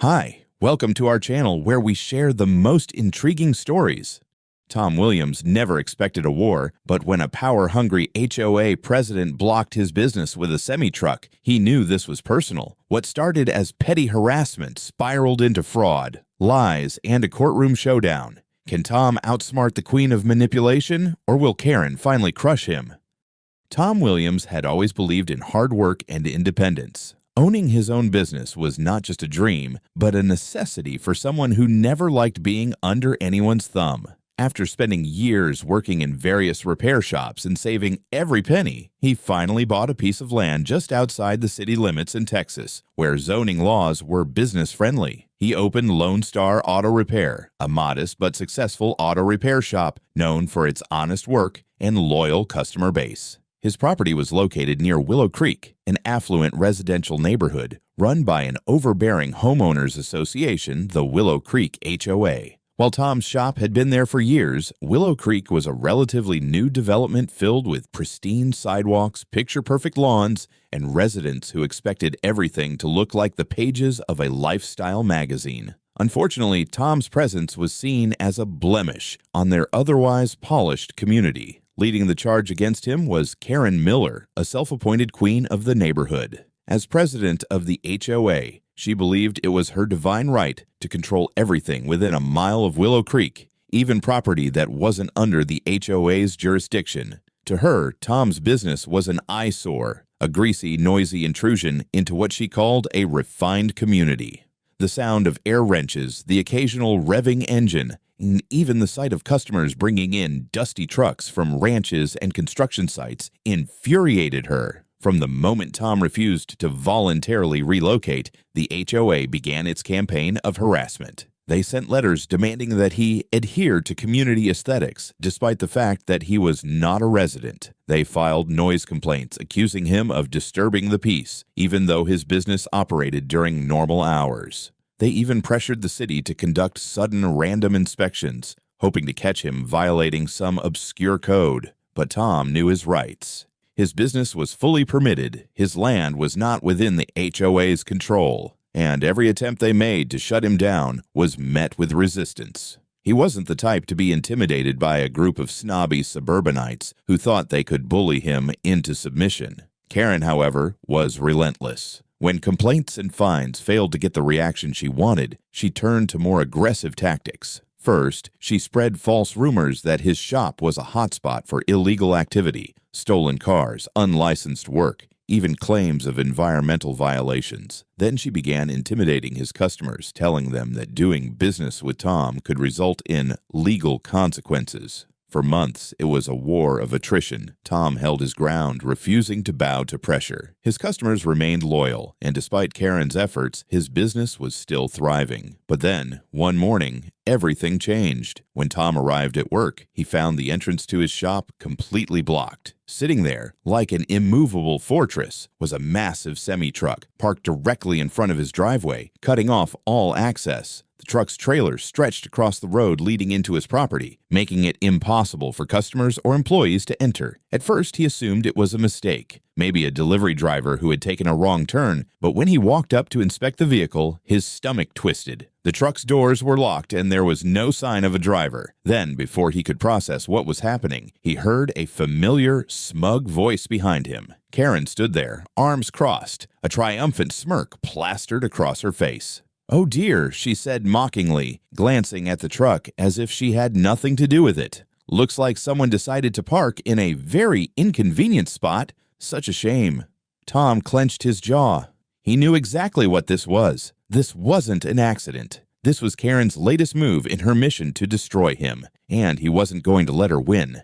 Hi, welcome to our channel where we share the most intriguing stories. Tom Williams never expected a war, but when a power-hungry HOA president blocked his business with a semi-truck, he knew this was personal. What started as petty harassment spiraled into fraud, lies, and a courtroom showdown. Can Tom outsmart the queen of manipulation, or will Karen finally crush him? Tom Williams had always believed in hard work and independence. Owning his own business was not just a dream, but a necessity for someone who never liked being under anyone's thumb. After spending years working in various repair shops and saving every penny, he finally bought a piece of land just outside the city limits in Texas, where zoning laws were business-friendly. He opened Lone Star Auto Repair, a modest but successful auto repair shop known for its honest work and loyal customer base. His property was located near Willow Creek, an affluent residential neighborhood run by an overbearing homeowners association, the Willow Creek HOA. While Tom's shop had been there for years, Willow Creek was a relatively new development filled with pristine sidewalks, picture-perfect lawns, and residents who expected everything to look like the pages of a lifestyle magazine. Unfortunately, Tom's presence was seen as a blemish on their otherwise polished community. Leading the charge against him was Karen Miller, a self-appointed queen of the neighborhood. As president of the HOA, she believed it was her divine right to control everything within a mile of Willow Creek, even property that wasn't under the HOA's jurisdiction. To her, Tom's business was an eyesore, a greasy, noisy intrusion into what she called a refined community. The sound of air wrenches, the occasional revving engine, and even the sight of customers bringing in dusty trucks from ranches and construction sites infuriated her. From the moment Tom refused to voluntarily relocate, the HOA began its campaign of harassment. They sent letters demanding that he adhere to community aesthetics, despite the fact that he was not a resident. They filed noise complaints accusing him of disturbing the peace, even though his business operated during normal hours. They even pressured the city to conduct sudden random inspections, hoping to catch him violating some obscure code. But Tom knew his rights. His business was fully permitted, his land was not within the HOA's control, and every attempt they made to shut him down was met with resistance. He wasn't the type to be intimidated by a group of snobby suburbanites who thought they could bully him into submission. Karen, however, was relentless. When complaints and fines failed to get the reaction she wanted, she turned to more aggressive tactics. First, she spread false rumors that his shop was a hotspot for illegal activity, stolen cars, unlicensed work, even claims of environmental violations. Then she began intimidating his customers, telling them that doing business with Tom could result in legal consequences. For months, it was a war of attrition. Tom held his ground, refusing to bow to pressure. His customers remained loyal, and despite Karen's efforts, his business was still thriving. But then, one morning, everything changed. When Tom arrived at work, he found the entrance to his shop completely blocked. Sitting there, like an immovable fortress, was a massive semi-truck parked directly in front of his driveway, cutting off all access. The truck's trailer stretched across the road leading into his property, making it impossible for customers or employees to enter. At first, he assumed it was a mistake, maybe a delivery driver who had taken a wrong turn, but when he walked up to inspect the vehicle, his stomach twisted. The truck's doors were locked and there was no sign of a driver. Then, before he could process what was happening, he heard a familiar, smug voice behind him. Karen stood there, arms crossed, a triumphant smirk plastered across her face. "Oh dear," she said mockingly, glancing at the truck as if she had nothing to do with it. "Looks like someone decided to park in a very inconvenient spot. Such a shame." Tom clenched his jaw. He knew exactly what this was. This wasn't an accident. This was Karen's latest move in her mission to destroy him, and he wasn't going to let her win.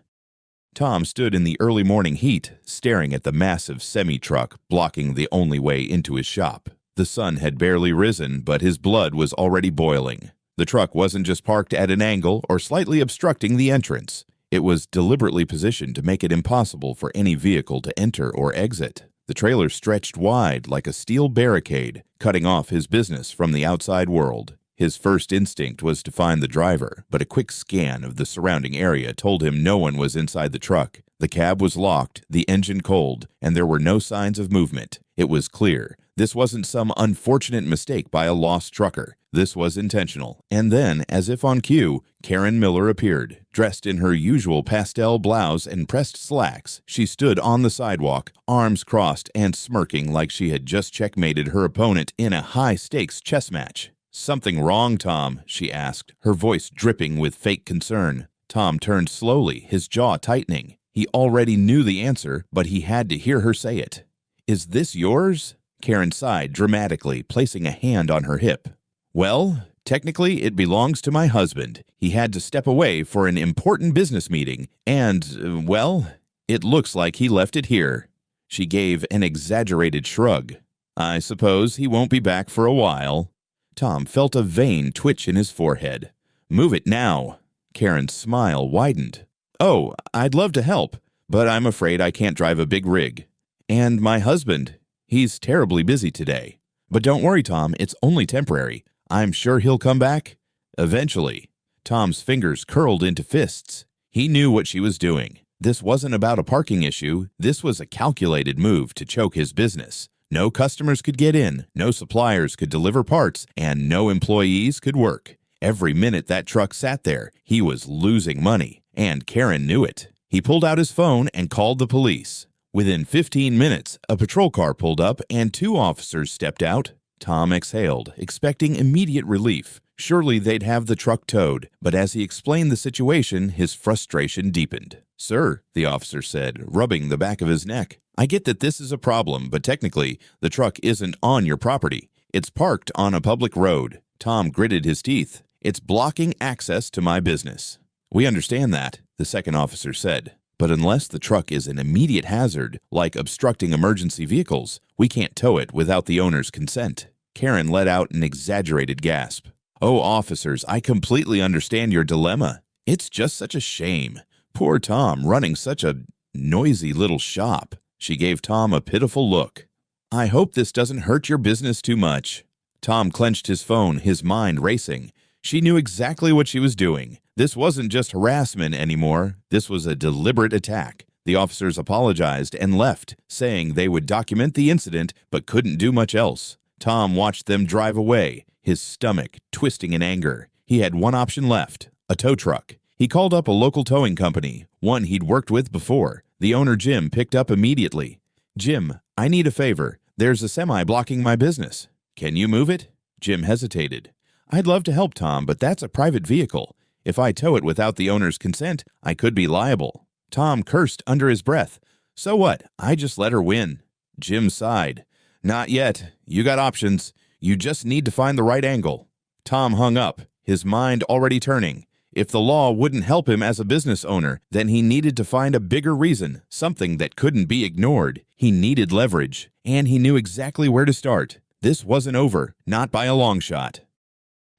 Tom stood in the early morning heat, staring at the massive semi-truck blocking the only way into his shop. The sun had barely risen, but his blood was already boiling. The truck wasn't just parked at an angle or slightly obstructing the entrance. It was deliberately positioned to make it impossible for any vehicle to enter or exit. The trailer stretched wide like a steel barricade, cutting off his business from the outside world. His first instinct was to find the driver, but a quick scan of the surrounding area told him no one was inside the truck. The cab was locked, the engine cold, and there were no signs of movement. It was clear. This wasn't some unfortunate mistake by a lost trucker. This was intentional. And then, as if on cue, Karen Miller appeared. Dressed in her usual pastel blouse and pressed slacks, she stood on the sidewalk, arms crossed and smirking like she had just checkmated her opponent in a high-stakes chess match. "Something wrong, Tom?" she asked, her voice dripping with fake concern. Tom turned slowly, his jaw tightening. He already knew the answer, but he had to hear her say it. "Is this yours?" Karen sighed dramatically, placing a hand on her hip. "Well, technically it belongs to my husband. He had to step away for an important business meeting, and, well, it looks like he left it here." She gave an exaggerated shrug. "I suppose he won't be back for a while." Tom felt a vein twitch in his forehead. "Move it now." Karen's smile widened. "Oh, I'd love to help, but I'm afraid I can't drive a big rig. And my husband, he's terribly busy today. But don't worry, Tom, it's only temporary. I'm sure he'll come back eventually." Tom's fingers curled into fists. He knew what she was doing. This wasn't about a parking issue. This was a calculated move to choke his business. No customers could get in, no suppliers could deliver parts, and no employees could work. Every minute that truck sat there, he was losing money, and Karen knew it. He pulled out his phone and called the police. Within 15 minutes, a patrol car pulled up and 2 officers stepped out. Tom exhaled, expecting immediate relief. Surely they'd have the truck towed, but as he explained the situation, his frustration deepened. "Sir," the officer said, rubbing the back of his neck, "I get that this is a problem, but technically, the truck isn't on your property. It's parked on a public road." Tom gritted his teeth. "It's blocking access to my business." "We understand that," the second officer said. "But unless the truck is an immediate hazard, like obstructing emergency vehicles, we can't tow it without the owner's consent." Karen let out an exaggerated gasp. "Oh, officers, I completely understand your dilemma. It's just such a shame. Poor Tom running such a noisy little shop." She gave Tom a pitiful look. "I hope this doesn't hurt your business too much." Tom clenched his phone, his mind racing. She knew exactly what she was doing. This wasn't just harassment anymore. This was a deliberate attack. The officers apologized and left, saying they would document the incident but couldn't do much else. Tom watched them drive away, his stomach twisting in anger. He had one option left, a tow truck. He called up a local towing company, one he'd worked with before. The owner, Jim, picked up immediately. "Jim, I need a favor. There's a semi blocking my business. Can you move it?" Jim hesitated. "I'd love to help, Tom, but that's a private vehicle. If I tow it without the owner's consent, I could be liable." Tom cursed under his breath. "So what? I just let her win." Jim sighed. "Not yet. You got options. You just need to find the right angle." Tom hung up, his mind already turning. If the law wouldn't help him as a business owner, then he needed to find a bigger reason, something that couldn't be ignored. He needed leverage, and he knew exactly where to start. This wasn't over, not by a long shot.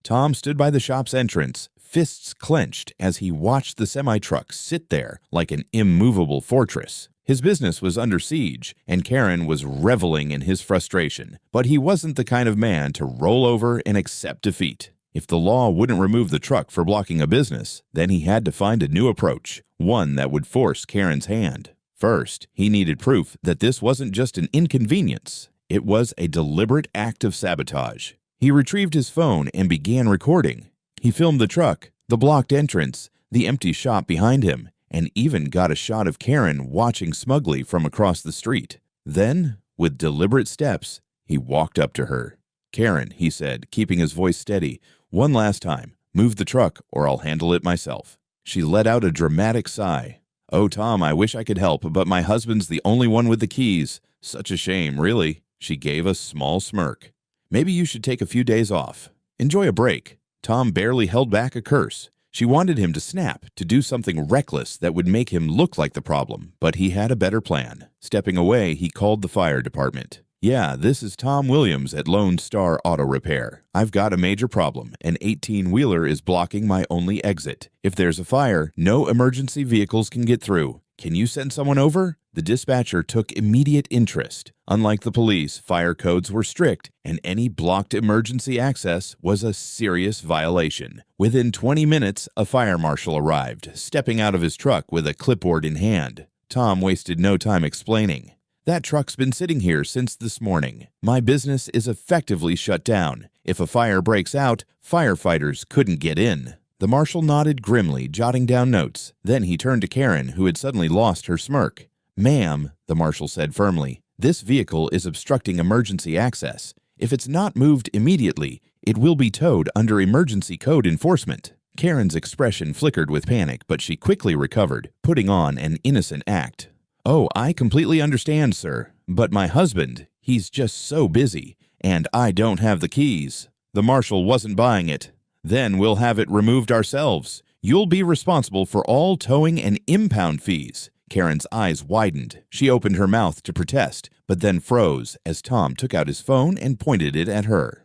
Tom stood by the shop's entrance, fists clenched as he watched the semi-truck sit there like an immovable fortress. His business was under siege, and Karen was reveling in his frustration. But he wasn't the kind of man to roll over and accept defeat. If the law wouldn't remove the truck for blocking a business, then he had to find a new approach, one that would force Karen's hand. First, he needed proof that this wasn't just an inconvenience. It was a deliberate act of sabotage. He retrieved his phone and began recording. He filmed the truck, the blocked entrance, the empty shop behind him, and even got a shot of Karen watching smugly from across the street. Then, with deliberate steps, he walked up to her. "Karen," he said, keeping his voice steady, "one last time. Move the truck or I'll handle it myself." She let out a dramatic sigh. "Oh, Tom, I wish I could help, but my husband's the only one with the keys. Such a shame, really." She gave a small smirk. "Maybe you should take a few days off. Enjoy a break." Tom barely held back a curse. She wanted him to snap, to do something reckless that would make him look like the problem, but he had a better plan. Stepping away, he called the fire department. "Yeah, this is Tom Williams at Lone Star Auto Repair. I've got a major problem. An 18-wheeler is blocking my only exit. If there's a fire, no emergency vehicles can get through. Can you send someone over?" The dispatcher took immediate interest. Unlike the police, fire codes were strict, and any blocked emergency access was a serious violation. Within 20 minutes, a fire marshal arrived, stepping out of his truck with a clipboard in hand. Tom wasted no time explaining. That truck's been sitting here since this morning. My business is effectively shut down. If a fire breaks out, firefighters couldn't get in. The marshal nodded grimly, jotting down notes. Then he turned to Karen, who had suddenly lost her smirk. "Ma'am," the marshal said firmly, "this vehicle is obstructing emergency access. If it's not moved immediately, it will be towed under emergency code enforcement." Karen's expression flickered with panic, but she quickly recovered, putting on an innocent act. "Oh, I completely understand, sir. But my husband, he's just so busy, and I don't have the keys." The marshal wasn't buying it. "Then we'll have it removed ourselves. You'll be responsible for all towing and impound fees." Karen's eyes widened. She opened her mouth to protest, but then froze as Tom took out his phone and pointed it at her.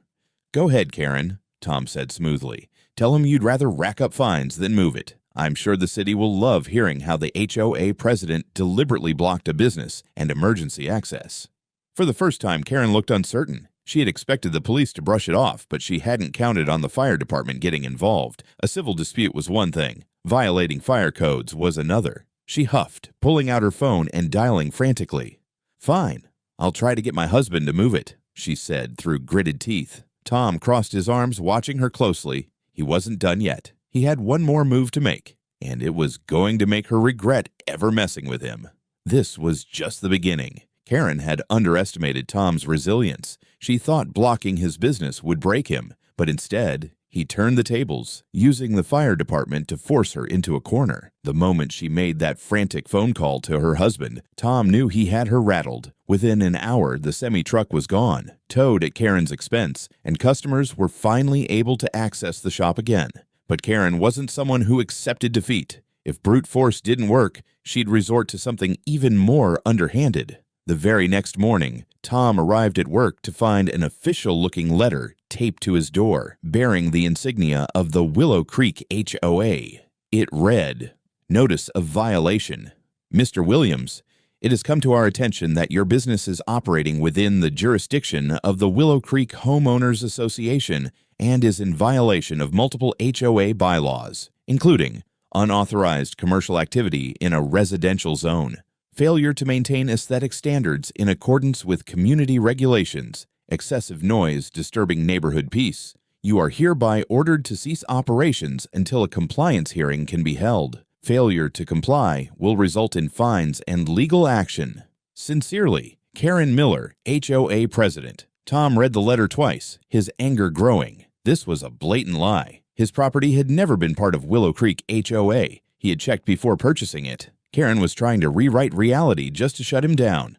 "Go ahead, Karen," Tom said smoothly. "Tell him you'd rather rack up fines than move it. I'm sure the city will love hearing how the HOA president deliberately blocked a business and emergency access." For the first time, Karen looked uncertain. She had expected the police to brush it off, but she hadn't counted on the fire department getting involved. A civil dispute was one thing. Violating fire codes was another. She huffed, pulling out her phone and dialing frantically. "Fine. I'll try to get my husband to move it," she said through gritted teeth. Tom crossed his arms, watching her closely. He wasn't done yet. He had one more move to make, and it was going to make her regret ever messing with him. This was just the beginning. Karen had underestimated Tom's resilience. She thought blocking his business would break him, but instead, he turned the tables, using the fire department to force her into a corner. The moment she made that frantic phone call to her husband, Tom knew he had her rattled. Within an hour, the semi-truck was gone, towed at Karen's expense, and customers were finally able to access the shop again. But Karen wasn't someone who accepted defeat. If brute force didn't work, she'd resort to something even more underhanded. The very next morning, Tom arrived at work to find an official-looking letter taped to his door, bearing the insignia of the Willow Creek HOA. It read, "Notice of violation. Mr. Williams, it has come to our attention that your business is operating within the jurisdiction of the Willow Creek Homeowners Association and is in violation of multiple HOA bylaws, including unauthorized commercial activity in a residential zone, failure to maintain aesthetic standards in accordance with community regulations, excessive noise disturbing neighborhood peace. You are hereby ordered to cease operations until a compliance hearing can be held. Failure to comply will result in fines and legal action. Sincerely, Karen Miller, HOA President." Tom read the letter twice, his anger growing. This was a blatant lie. His property had never been part of Willow Creek HOA. He had checked before purchasing it. Karen was trying to rewrite reality just to shut him down.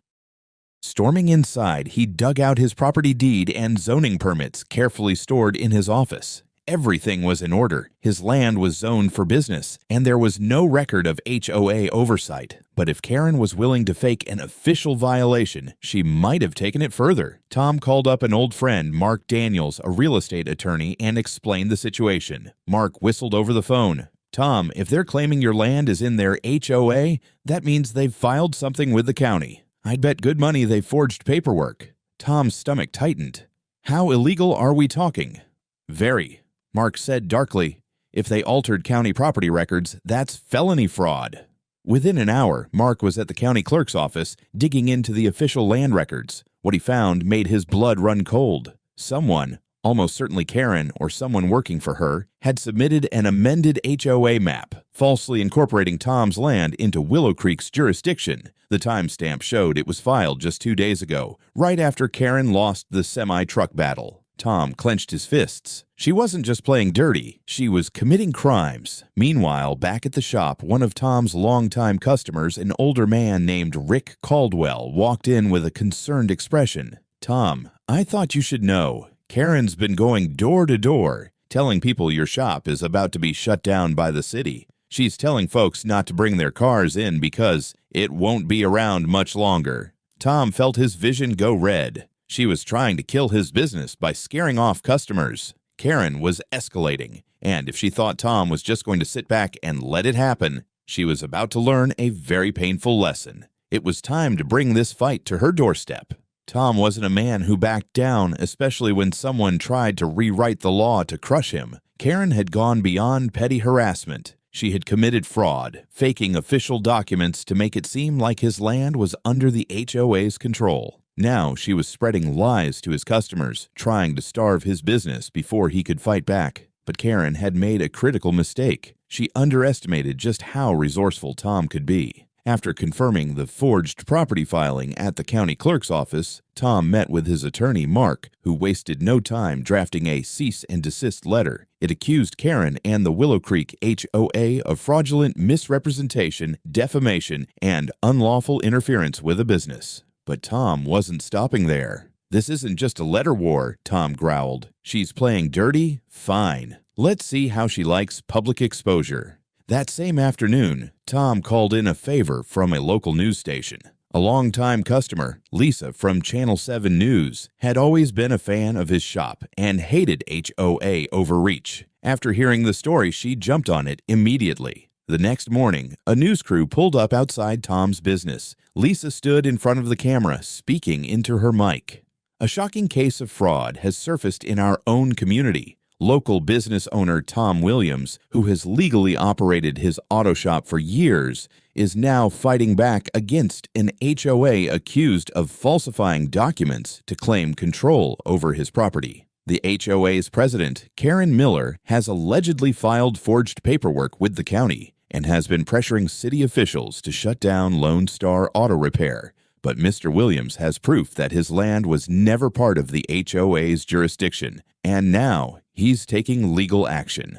Storming inside, he dug out his property deed and zoning permits carefully stored in his office. Everything was in order. His land was zoned for business, and there was no record of HOA oversight. But if Karen was willing to fake an official violation, she might have taken it further. Tom called up an old friend, Mark Daniels, a real estate attorney, and explained the situation. Mark whistled over the phone. "Tom, if they're claiming your land is in their HOA, that means they've filed something with the county. I'd bet good money they forged paperwork." Tom's stomach tightened. "How illegal are we talking?" "Very," Mark said darkly. "If they altered county property records, that's felony fraud." Within an hour, Mark was at the county clerk's office, digging into the official land records. What he found made his blood run cold. Someone, almost certainly Karen or someone working for her, had submitted an amended HOA map, falsely incorporating Tom's land into Willow Creek's jurisdiction. The timestamp showed it was filed just 2 days ago, right after Karen lost the semi-truck battle. Tom clenched his fists. She wasn't just playing dirty, she was committing crimes. Meanwhile, back at the shop, one of Tom's longtime customers, an older man named Rick Caldwell, walked in with a concerned expression. "Tom, I thought you should know. Karen's been going door to door, telling people your shop is about to be shut down by the city. She's telling folks not to bring their cars in because it won't be around much longer." Tom felt his vision go red. She was trying to kill his business by scaring off customers. Karen was escalating, and if she thought Tom was just going to sit back and let it happen, she was about to learn a very painful lesson. It was time to bring this fight to her doorstep. Tom wasn't a man who backed down, especially when someone tried to rewrite the law to crush him. Karen had gone beyond petty harassment. She had committed fraud, faking official documents to make it seem like his land was under the HOA's control. Now she was spreading lies to his customers, trying to starve his business before he could fight back. But Karen had made a critical mistake. She underestimated just how resourceful Tom could be. After confirming the forged property filing at the county clerk's office, Tom met with his attorney, Mark, who wasted no time drafting a cease and desist letter. It accused Karen and the Willow Creek HOA of fraudulent misrepresentation, defamation, and unlawful interference with a business. But Tom wasn't stopping there. "This isn't just a letter war," Tom growled. "She's playing dirty? Fine. Let's see how she likes public exposure." That same afternoon, Tom called in a favor from a local news station. A longtime customer, Lisa from Channel 7 News, had always been a fan of his shop and hated HOA overreach. After hearing the story, she jumped on it immediately. The next morning, a news crew pulled up outside Tom's business. Lisa stood in front of the camera, speaking into her mic. "A shocking case of fraud has surfaced in our own community. Local business owner Tom Williams, who has legally operated his auto shop for years, is now fighting back against an HOA accused of falsifying documents to claim control over his property. The HOA's president, Karen Miller, has allegedly filed forged paperwork with the county and has been pressuring city officials to shut down Lone Star Auto Repair. But Mr. Williams has proof that his land was never part of the HOA's jurisdiction, and now he's taking legal action."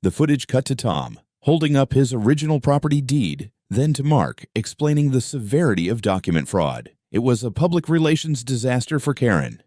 The footage cut to Tom, holding up his original property deed, then to Mark, explaining the severity of document fraud. It was a public relations disaster for Karen.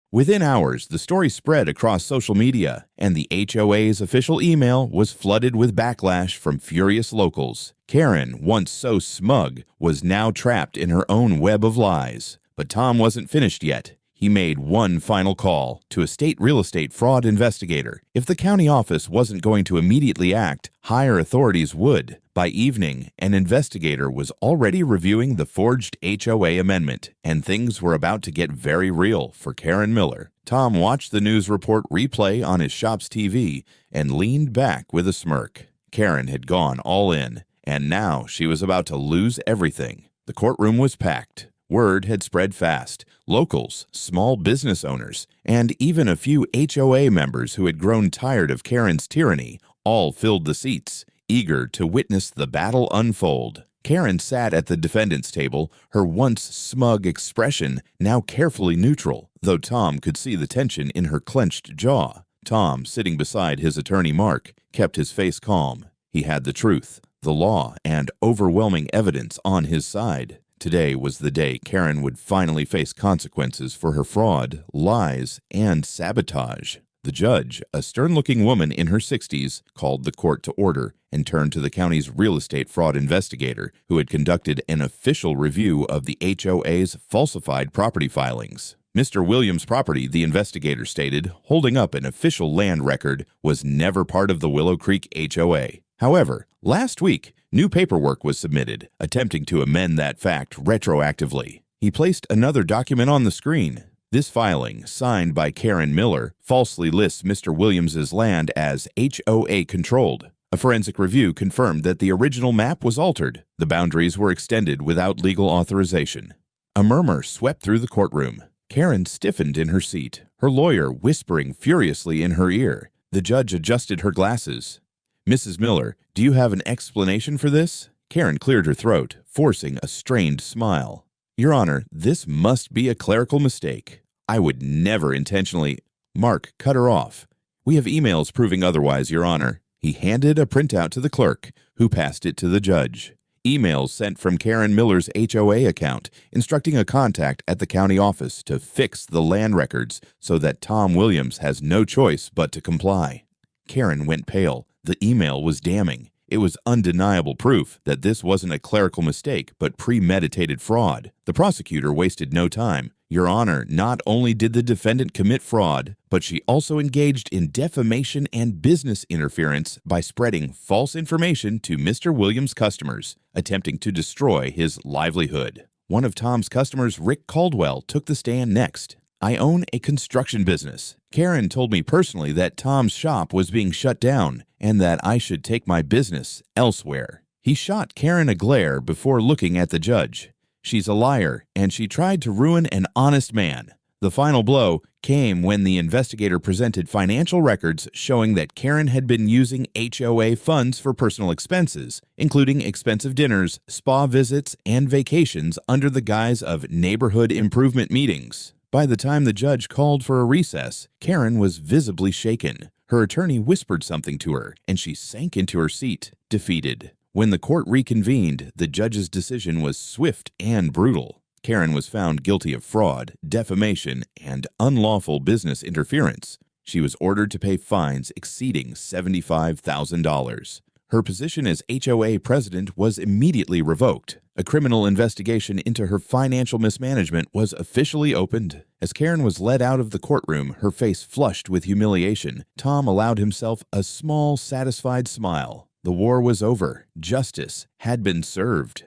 Within hours, the story spread across social media, and the HOA's official email was flooded with backlash from furious locals. Karen, once so smug, was now trapped in her own web of lies. But Tom wasn't finished yet. He made one final call to a state real estate fraud investigator. If the county office wasn't going to immediately act, higher authorities would. By evening, an investigator was already reviewing the forged HOA amendment, and things were about to get very real for Karen Miller. Tom watched the news report replay on his shop's TV and leaned back with a smirk. Karen had gone all in, and now she was about to lose everything. The courtroom was packed. Word had spread fast. Locals, small business owners, and even a few HOA members who had grown tired of Karen's tyranny all filled the seats, eager to witness the battle unfold. Karen sat at the defendant's table, her once smug expression now carefully neutral, though Tom could see the tension in her clenched jaw. Tom, sitting beside his attorney Mark, kept his face calm. He had the truth, the law, and overwhelming evidence on his side. Today was the day Karen would finally face consequences for her fraud, lies, and sabotage. The judge, a stern-looking woman in her 60s, called the court to order and turned to the county's real estate fraud investigator, who had conducted an official review of the HOA's falsified property filings. Mr. Williams' property, the investigator stated, holding up an official land record, was never part of the Willow Creek HOA. However, last week, new paperwork was submitted, attempting to amend that fact retroactively. He placed another document on the screen. This filing, signed by Karen Miller, falsely lists Mr. Williams's land as HOA-controlled. A forensic review confirmed that the original map was altered. The boundaries were extended without legal authorization. A murmur swept through the courtroom. Karen stiffened in her seat, her lawyer whispering furiously in her ear. The judge adjusted her glasses. "Mrs. Miller, do you have an explanation for this?" Karen cleared her throat, forcing a strained smile. "Your Honor, this must be a clerical mistake. I would never intentionally—" Mark cut her off. "We have emails proving otherwise, Your Honor." He handed a printout to the clerk, who passed it to the judge. Emails sent from Karen Miller's HOA account, instructing a contact at the county office to fix the land records so that Tom Williams has no choice but to comply. Karen went pale. The email was damning. It was undeniable proof that this wasn't a clerical mistake, but premeditated fraud. The prosecutor wasted no time. "Your Honor, not only did the defendant commit fraud, but she also engaged in defamation and business interference by spreading false information to Mr. Williams' customers, attempting to destroy his livelihood." One of Tom's customers, Rick Caldwell, took the stand next. "I own a construction business. Karen told me personally that Tom's shop was being shut down, and that I should take my business elsewhere. He shot Karen a glare before looking at the judge. She's a liar, and she tried to ruin an honest man. The final blow came when the investigator presented financial records showing that Karen had been using HOA funds for personal expenses, including expensive dinners, spa visits, and vacations under the guise of neighborhood improvement meetings. By the time the judge called for a recess, Karen was visibly shaken. Her attorney whispered something to her, and she sank into her seat, defeated. When the court reconvened, the judge's decision was swift and brutal. Karen was found guilty of fraud, defamation, and unlawful business interference. She was ordered to pay fines exceeding $75,000. Her position as HOA president was immediately revoked. A criminal investigation into her financial mismanagement was officially opened. As Karen was led out of the courtroom, her face flushed with humiliation, Tom allowed himself a small, satisfied smile. The war was over. Justice had been served.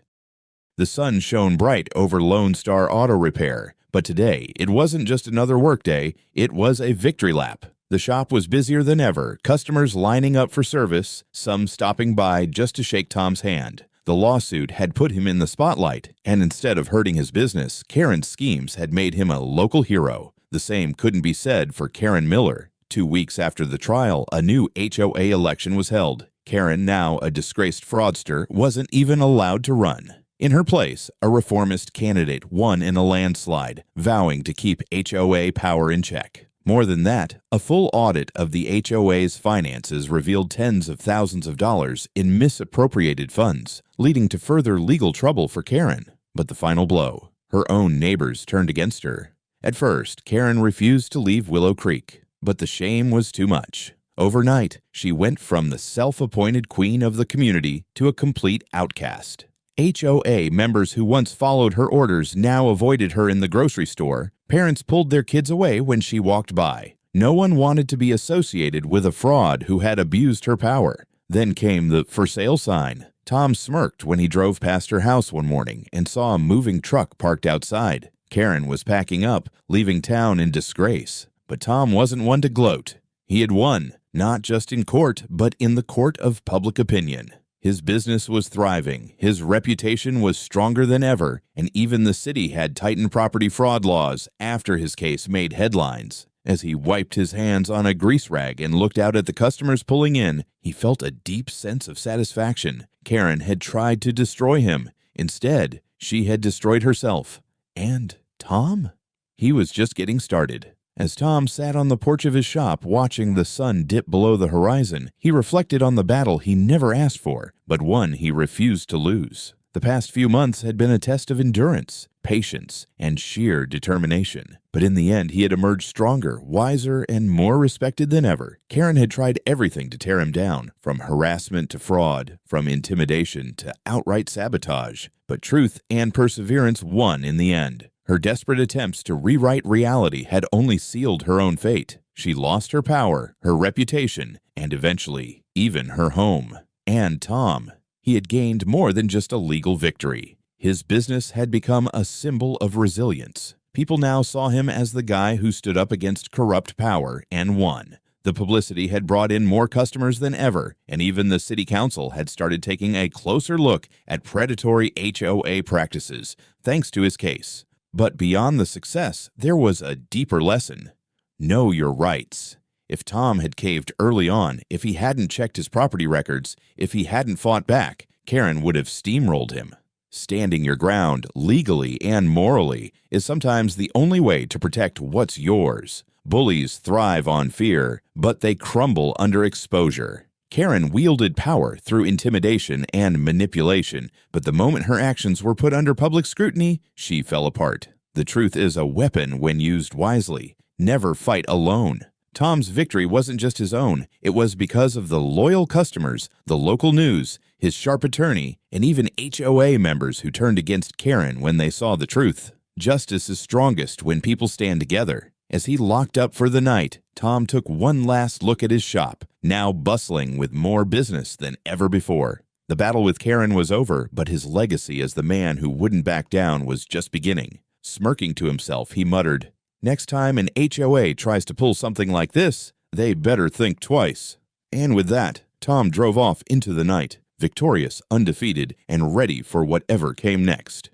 The sun shone bright over Lone Star Auto Repair, but today it wasn't just another workday, it was a victory lap. The shop was busier than ever, customers lining up for service, some stopping by just to shake Tom's hand. The lawsuit had put him in the spotlight, and instead of hurting his business, Karen's schemes had made him a local hero. The same couldn't be said for Karen Miller. 2 weeks after the trial, a new HOA election was held. Karen, now a disgraced fraudster, wasn't even allowed to run. In her place, a reformist candidate won in a landslide, vowing to keep HOA power in check. More than that, a full audit of the HOA's finances revealed tens of thousands of dollars in misappropriated funds, leading to further legal trouble for Karen. But the final blow, her own neighbors turned against her. At first, Karen refused to leave Willow Creek, but the shame was too much. Overnight, she went from the self-appointed queen of the community to a complete outcast. HOA members who once followed her orders now avoided her in the grocery store. Parents pulled their kids away when she walked by. No one wanted to be associated with a fraud who had abused her power. Then came the for sale sign. Tom smirked when he drove past her house one morning and saw a moving truck parked outside. Karen was packing up, leaving town in disgrace. But Tom wasn't one to gloat. He had won, not just in court, but in the court of public opinion. His business was thriving, his reputation was stronger than ever, and even the city had tightened property fraud laws after his case made headlines. As he wiped his hands on a grease rag and looked out at the customers pulling in, he felt a deep sense of satisfaction. Karen had tried to destroy him. Instead, she had destroyed herself. And Tom? He was just getting started. As Tom sat on the porch of his shop watching the sun dip below the horizon, he reflected on the battle he never asked for, but one he refused to lose. The past few months had been a test of endurance, patience, and sheer determination. But in the end, he had emerged stronger, wiser, and more respected than ever. Karen had tried everything to tear him down, from harassment to fraud, from intimidation to outright sabotage. But truth and perseverance won in the end. Her desperate attempts to rewrite reality had only sealed her own fate. She lost her power, her reputation, and eventually, even her home. And Tom. He had gained more than just a legal victory. His business had become a symbol of resilience. People now saw him as the guy who stood up against corrupt power and won. The publicity had brought in more customers than ever, and even the city council had started taking a closer look at predatory HOA practices, thanks to his case. But beyond the success, there was a deeper lesson. Know your rights. If Tom had caved early on, if he hadn't checked his property records, if he hadn't fought back, Karen would have steamrolled him. Standing your ground, legally and morally, is sometimes the only way to protect what's yours. Bullies thrive on fear, but they crumble under exposure. Karen wielded power through intimidation and manipulation, but the moment her actions were put under public scrutiny, she fell apart. The truth is a weapon when used wisely. Never fight alone. Tom's victory wasn't just his own. It was because of the loyal customers, the local news, his sharp attorney, and even HOA members who turned against Karen when they saw the truth. Justice is strongest when people stand together. As he locked up for the night, Tom took one last look at his shop, now bustling with more business than ever before. The battle with Karen was over, but his legacy as the man who wouldn't back down was just beginning. Smirking to himself, he muttered, "Next time an HOA tries to pull something like this, they better think twice." And with that, Tom drove off into the night, victorious, undefeated, and ready for whatever came next.